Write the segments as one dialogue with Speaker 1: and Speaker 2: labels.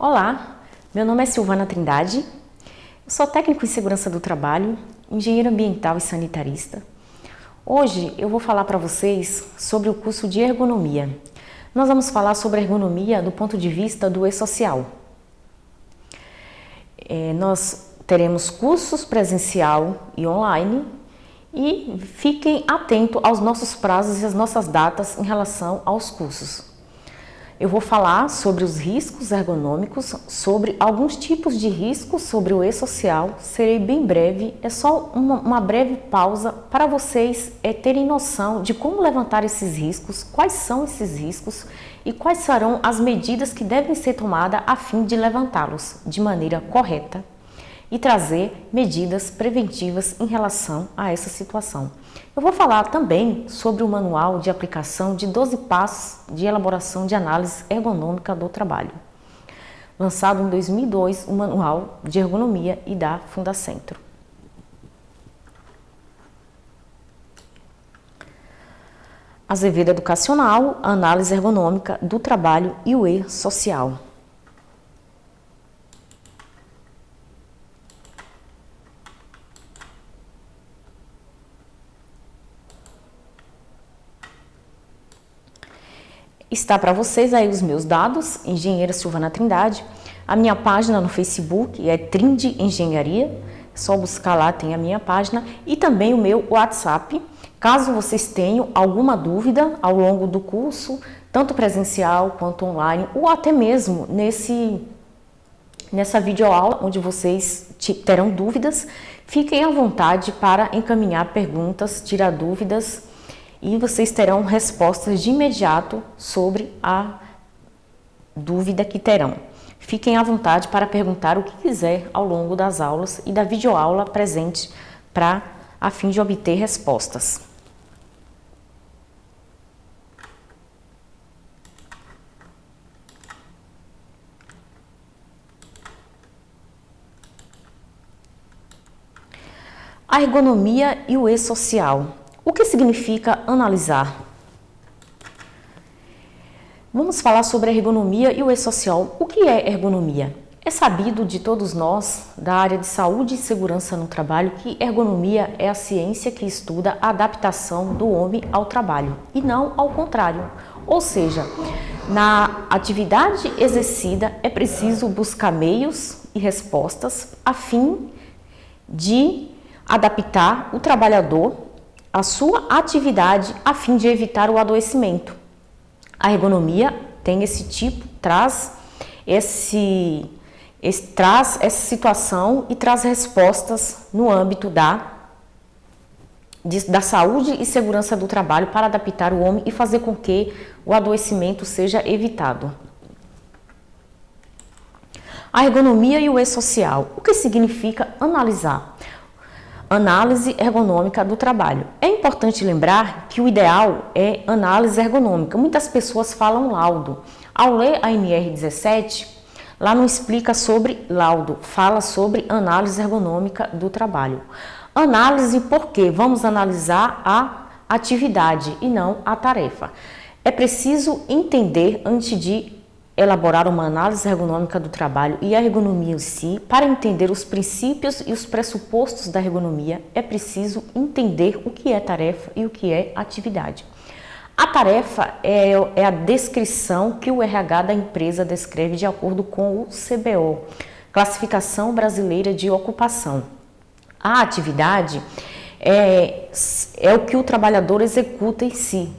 Speaker 1: Olá, meu nome é Silvana Trindade, eu sou técnico em segurança do trabalho, engenheiro ambiental e sanitarista. Hoje eu vou falar para vocês sobre o curso de ergonomia. Nós vamos falar sobre ergonomia do ponto de vista do e-social. Nós teremos cursos presencial e online e fiquem atentos aos nossos prazos e às nossas datas em relação aos cursos. Eu vou falar sobre os riscos ergonômicos, sobre alguns tipos de riscos sobre o e-social. Serei bem breve, é só uma breve pausa para vocês terem noção de como levantar esses riscos, quais são esses riscos e quais serão as medidas que devem ser tomadas a fim de levantá-los de maneira correta e trazer medidas preventivas em relação a essa situação. Eu vou falar também sobre o manual de aplicação de 12 passos de elaboração de análise ergonômica do trabalho. Lançado em 2002, o manual de ergonomia e da Fundacentro. Azevedo Educacional, análise ergonômica do trabalho e o e-social. Está para vocês aí os meus dados, engenheira Silvana Trindade. A minha página no Facebook é Trinde Engenharia, é só buscar lá, tem a minha página. E também o meu WhatsApp, caso vocês tenham alguma dúvida ao longo do curso, tanto presencial quanto online, ou até mesmo nessa videoaula, onde vocês terão dúvidas, fiquem à vontade para encaminhar perguntas, tirar dúvidas, e vocês terão respostas de imediato sobre a dúvida que terão. Fiquem à vontade para perguntar o que quiser ao longo das aulas e da videoaula presente a fim de obter respostas. A ergonomia e o e-social. O que significa analisar? Vamos falar sobre a ergonomia e o e-social. O que é ergonomia? É sabido de todos nós, da área de saúde e segurança no trabalho, que ergonomia é a ciência que estuda a adaptação do homem ao trabalho e não ao contrário. Ou seja, na atividade exercida é preciso buscar meios e respostas a fim de adaptar o trabalhador a sua atividade a fim de evitar o adoecimento. A ergonomia tem esse tipo, traz essa situação e traz respostas no âmbito da saúde e segurança do trabalho para adaptar o homem e fazer com que o adoecimento seja evitado. A ergonomia e o e-social. O que significa analisar? Análise ergonômica do trabalho. É importante lembrar que o ideal é análise ergonômica. Muitas pessoas falam laudo. Ao ler a NR17, lá não explica sobre laudo, fala sobre análise ergonômica do trabalho. Análise porque vamos analisar a atividade e não a tarefa. É preciso entender antes de elaborar uma análise ergonômica do trabalho e a ergonomia em si. Para entender os princípios e os pressupostos da ergonomia, é preciso entender o que é tarefa e o que é atividade. A tarefa é a descrição que o RH da empresa descreve de acordo com o CBO, Classificação Brasileira de Ocupação. A atividade é o que o trabalhador executa em si.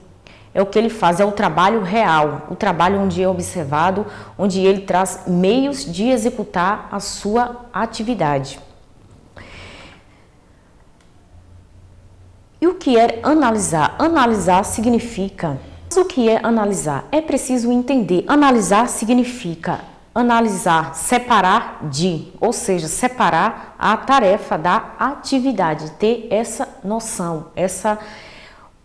Speaker 1: É o que ele faz, é o trabalho real, o trabalho onde é observado, onde ele traz meios de executar a sua atividade. E o que é analisar? Analisar significa... Mas o que é analisar? É preciso entender. Analisar significa analisar, separar de, ou seja, separar a tarefa da atividade, ter essa noção, essa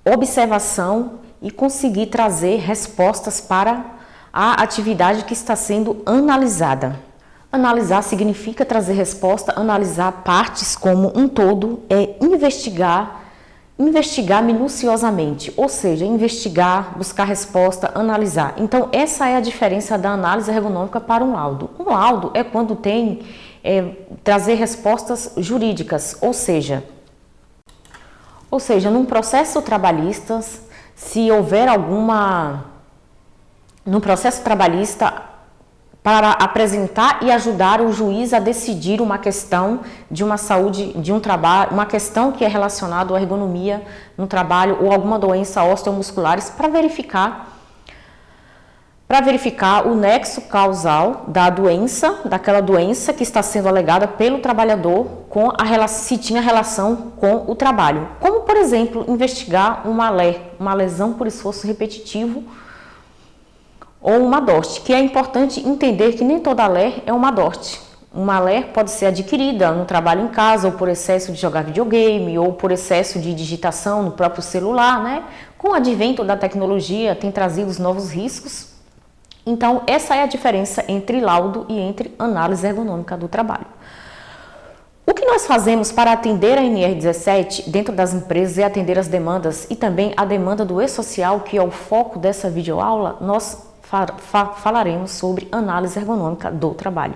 Speaker 1: observação e conseguir trazer respostas para a atividade que está sendo analisada. Analisar significa trazer resposta, analisar partes como um todo, é investigar investigar minuciosamente, ou seja, investigar, buscar resposta, analisar. Então, essa é a diferença da análise ergonômica para um laudo. Um laudo é quando tem trazer respostas jurídicas, ou seja, num processo trabalhista, se houver no processo trabalhista, para apresentar e ajudar o juiz a decidir uma questão de uma saúde, de um trabalho, uma questão que é relacionada à ergonomia no trabalho ou alguma doença osteomusculares, para verificar o nexo causal daquela doença que está sendo alegada pelo trabalhador se tinha relação com o trabalho. Como, por exemplo, investigar uma lesão por esforço repetitivo ou uma DORT, que é importante entender que nem toda LER é uma DORT. Uma LER pode ser adquirida no trabalho em casa, ou por excesso de jogar videogame, ou por excesso de digitação no próprio celular, né? Com o advento da tecnologia, tem trazido os novos riscos. Então, essa é a diferença entre laudo e entre análise ergonômica do trabalho. O que nós fazemos para atender a NR17 dentro das empresas é atender as demandas e também a demanda do e-social, que é o foco dessa videoaula. Nós falaremos sobre análise ergonômica do trabalho.